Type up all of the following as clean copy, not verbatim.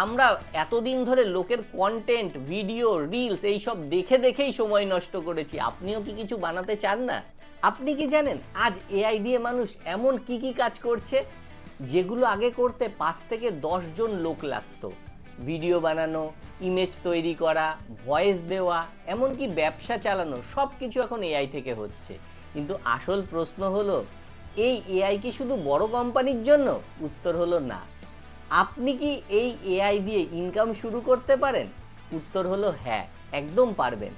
আমরা এতদিন ধরে লোকের কন্টেন্ট, ভিডিও, রিলস এইসব দেখে দেখেই সময় নষ্ট করেছি। আপনিও কি কিছু বানাতে চান না? আপনি কি জানেন আজ এআই দিয়ে মানুষ এমন কি কি কাজ করছে যেগুলো আগে করতে 5 থেকে 10 জন লোক লাগতো? ভিডিও বানানো, ইমেজ তৈরি করা, ভয়েস দেওয়া, এমনকি ব্যবসা চালানো, সব কিছু এখন এআই থেকে হচ্ছে। কিন্তু আসল প্রশ্ন হলো, এই এআই কি শুধু বড় কোম্পানির জন্য? উত্তর হলো না। আপনি কি এই এআই দিয়ে ইনকাম শুরু করতে পারেন? উত্তর হলো হ্যাঁ, একদম পারবেন।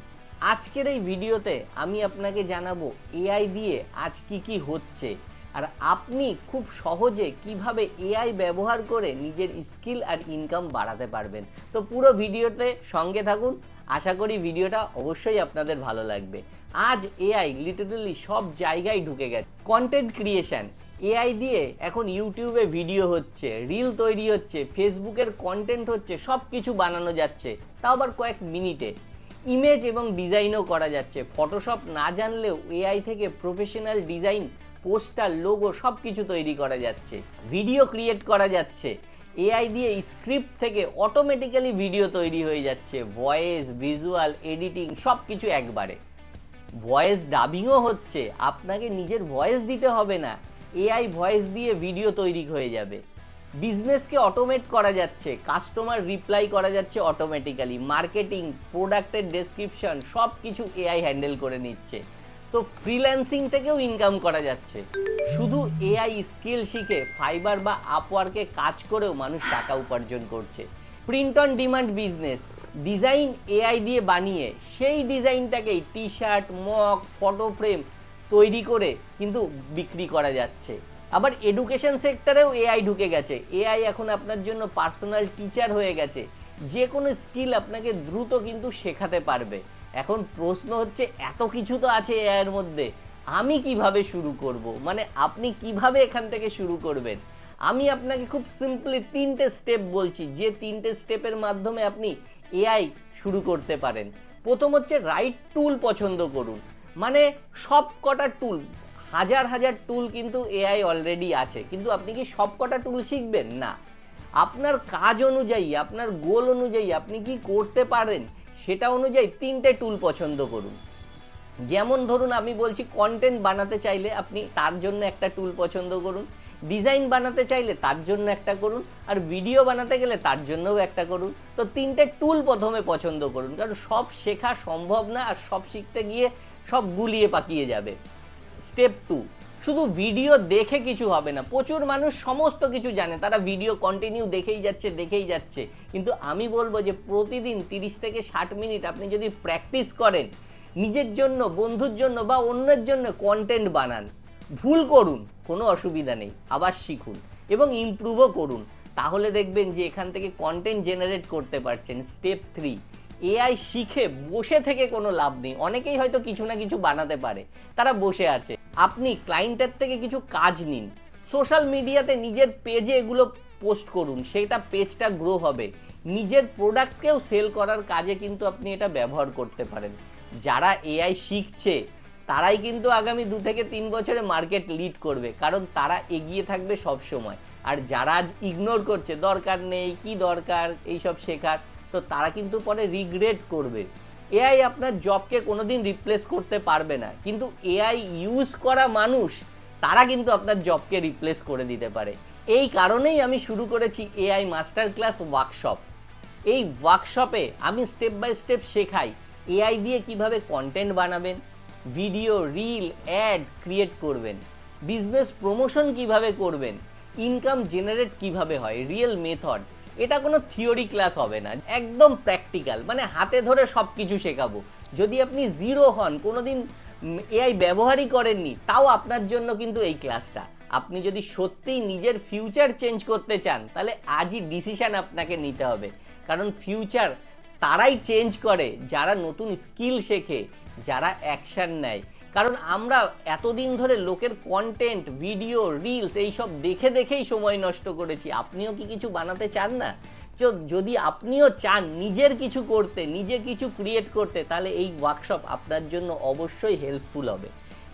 আজকের এই ভিডিওতে আমি আপনাকে জানাবো এআই দিয়ে আজ কি কি হচ্ছে, আর আপনি খুব সহজে কিভাবে এআই ব্যবহার করে নিজের স্কিল আর ইনকাম বাড়াতে পারবেন। তো পুরো ভিডিওতে সঙ্গে থাকুন, আশা করি ভিডিওটা অবশ্যই আপনাদের ভালো লাগবে। আজ এআই লিটারালি সব জায়গায় ঢুকে গেছে। কন্টেন্ট ক্রিয়েশন, এআই দিয়ে এখন ইউটিউবে ভিডিও হচ্ছে, রিল তৈরি হচ্ছে, ফেসবুকের কন্টেন্ট হচ্ছে, সব কিছু বানানো যাচ্ছে, তাও আবার কয়েক মিনিটে। ইমেজ এবং ডিজাইনও করা যাচ্ছে। ফটোশপ না জানলেও এআই থেকে প্রফেশনাল ডিজাইন, পোস্টার, লোগো সব কিছু তৈরি করা যাচ্ছে। ভিডিও ক্রিয়েট করা যাচ্ছে, এআই দিয়ে স্ক্রিপ্ট থেকে অটোমেটিক্যালি ভিডিও তৈরি হয়ে যাচ্ছে। ভয়েস, ভিজুয়াল, এডিটিং সব কিছু একবারে। ভয়েস ডাবিংও হচ্ছে, আপনাকে নিজের ভয়েস দিতে হবে না, এআই ভয়েস দিয়ে ভিডিও তৈরি হয়ে যাবে। বিজনেসকে অটোমেট করা যাচ্ছে, কাস্টমার রিপ্লাই করা যাচ্ছে অটোমেটিক্যালি। মার্কেটিং, প্রোডাক্টের ডেসক্রিপশন সব কিছু এআই হ্যান্ডেল করে নিচ্ছে। তো ফ্রিল্যান্সিং থেকেও ইনকাম করা যাচ্ছে। শুধু এআই স্কিল শিখে ফাইবার বা আপওয়ার্কে কাজ করেও মানুষ টাকা উপার্জন করছে। Print on demand business, design AI দিয়ে বানিয়ে সেই ডিজাইনটাকেই T shirt, mug, photo frame তৈরি করে কিন্তু বিক্রি করা যাচ্ছে। আবার এডুকেশন সেক্টরেও এআই ঢুকে গেছে। এআই এখন আপনার জন্য পার্সোনাল টিচার হয়ে গেছে, যে কোনো স্কিল আপনাকে দ্রুত কিন্তু শেখাতে পারবে। এখন প্রশ্ন হচ্ছে, এত কিছু তো আছে এআইয়ের মধ্যে, আমি কিভাবে শুরু করব? মানে আপনি কিভাবে এখান থেকে শুরু করবেন? আমি আপনাকে খুব সিম্পলি 3টে স্টেপ বলছি, যে 3টে স্টেপের মাধ্যমে আপনি এআই শুরু করতে পারেন। প্রথম হচ্ছে রাইট টুল পছন্দ করুন। মানে সব কটা টুল, হাজার হাজার টুল কিন্তু এআই অলরেডি আছে, কিন্তু আপনি কি সব কটা টুল শিখবেন? না। আপনার কাজ অনুযায়ী, আপনার গোল অনুযায়ী আপনি কি করতে পারেন সেটা অনুযায়ী 3টে টুল পছন্দ করুন। যেমন ধরুন, আমি বলছি কন্টেন্ট বানাতে চাইলে আপনি তার জন্য একটা টুল পছন্দ করুন, ডিজাইন বানাতে চাইলে তার জন্য একটা করুন, আর ভিডিও বানাতে গেলে তার জন্যও একটা করুন। তো 3টে টুল প্রথমে পছন্দ করুন, কারণ সব শেখা সম্ভব না, আর সব শিখতে গিয়ে সব গুলিয়ে পাকিয়ে যাবে। স্টেপ 2, শুধু ভিডিও দেখে কিছু হবে না। প্রচুর মানুষ সমস্ত কিছু জানে, তারা ভিডিও কন্টিনিউ দেখেই যাচ্ছে, কিন্তু আমি বলবো যে প্রতিদিন 30 থেকে 60 মিনিট আপনি যদি প্র্যাকটিস করেন, নিজের জন্য, বন্ধুর জন্য বা অন্যের জন্য কন্টেন্ট বানান, ভুল করুন, কোনো অসুবিধা নেই, আবার শিখুন এবং ইমপ্রুভও করুন, তাহলে দেখবেন যে এখান থেকে কন্টেন্ট জেনারেট করতে পারছেন। স্টেপ 3, এআই শিখে বসে থেকে কোনো লাভ নেই। অনেকেই হয়তো কিছু না কিছু বানাতে পারে, তারা বসে আছে। আপনি ক্লায়েন্টের থেকে কিছু কাজ নিন, সোশ্যাল মিডিয়াতে নিজের পেজে এগুলো পোস্ট করুন, সেটা পেজটা গ্রো হবে। নিজের প্রোডাক্টকেও সেল করার কাজে কিন্তু আপনি এটা ব্যবহার করতে পারেন। যারা এআই শিখছে তারাই কিন্তু আগামী 2 থেকে 3 বছরে মার্কেট লিড করবে, কারণ তারা এগিয়ে থাকবে সব সময়। আর যারা আজ ইগনোর করছে, দরকার নেই, কি দরকার এইসব শেখার, তো তারা কিন্তু পরে রিগ্রেট করবে। এআই আপনার জবকে কোনোদিন রিপ্লেস করতে পারবে না, কিন্তু এআই ইউজ করা মানুষ, তারা কিন্তু আপনার জবকে রিপ্লেস করে দিতে পারে। এই কারণেই আমি শুরু করেছি এআই মাস্টার ক্লাস ওয়ার্কশপ। এই ওয়ার্কশপে আমি স্টেপ বাই স্টেপ শেখাই এআই দিয়ে কিভাবে কন্টেন্ট বানাবেন, ভিডিও, রিল, অ্যাড ক্রিয়েট করবেন, বিজনেস প্রমোশন কিভাবে করবেন, ইনকাম জেনারেট কিভাবে হয়, রিয়েল মেথড। এটা কোনো থিওরি ক্লাস হবে না, একদম প্র্যাকটিক্যাল, মানে হাতে ধরে সব কিছু শেখাবো। যদি আপনি জিরো হন, কোনোদিন এআই ব্যবহারই করেননি, তাও আপনার জন্য কিন্তু এই ক্লাসটা। আপনি যদি সত্যিই নিজের ফিউচার চেঞ্জ করতে চান, তাহলে আজই ডিসিশন আপনাকে নিতে হবে, কারণ ফিউচার তারাই চেঞ্জ করে যারা নতুন স্কিল শেখে, যারা অ্যাকশন নেয়। কারণ আমরা এতদিন ধরে লোকের কন্টেন্ট, ভিডিও, রিলস এইসব দেখে দেখেই সময় নষ্ট করেছি। আপনিও কি কিছু বানাতে চান না? যদি আপনিও চান নিজের কিছু করতে, নিজে কিছু ক্রিয়েট করতে, তাহলে এই ওয়ার্কশপ আপনার জন্য অবশ্যই হেল্পফুল হবে।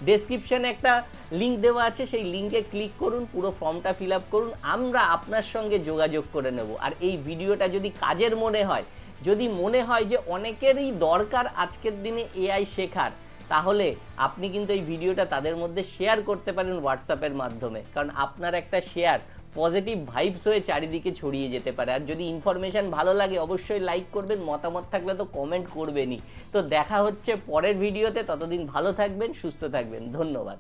ডেসক্রিপশনে একটা লিঙ্ক দেওয়া আছে, সেই লিঙ্কে ক্লিক করুন, পুরো ফর্মটা ফিল আপ করুন, আমরা আপনার সঙ্গে যোগাযোগ করে নেব। আর এই ভিডিওটা যদি কাজের মনে হয়, যদি মনে হয় যে অনেকেরই দরকার আজকের দিনে এআই শেখার, তাহলে আপনি কিন্তু এই ভিডিওটা তাদের মধ্যে শেয়ার করতে পারেন হোয়াটসঅ্যাপের মাধ্যমে, কারণ আপনার একটা শেয়ার পজিটিভ ভাইবস হয়ে চারিদিকে ছড়িয়ে যেতে পারে। আর যদি ইনফরমেশন ভালো লাগে অবশ্যই লাইক করবেন, মতামত থাকলে তো কমেন্ট করবেনই। তো দেখা হচ্ছে পরের ভিডিওতে, ততদিন ভালো থাকবেন, সুস্থ থাকবেন, ধন্যবাদ।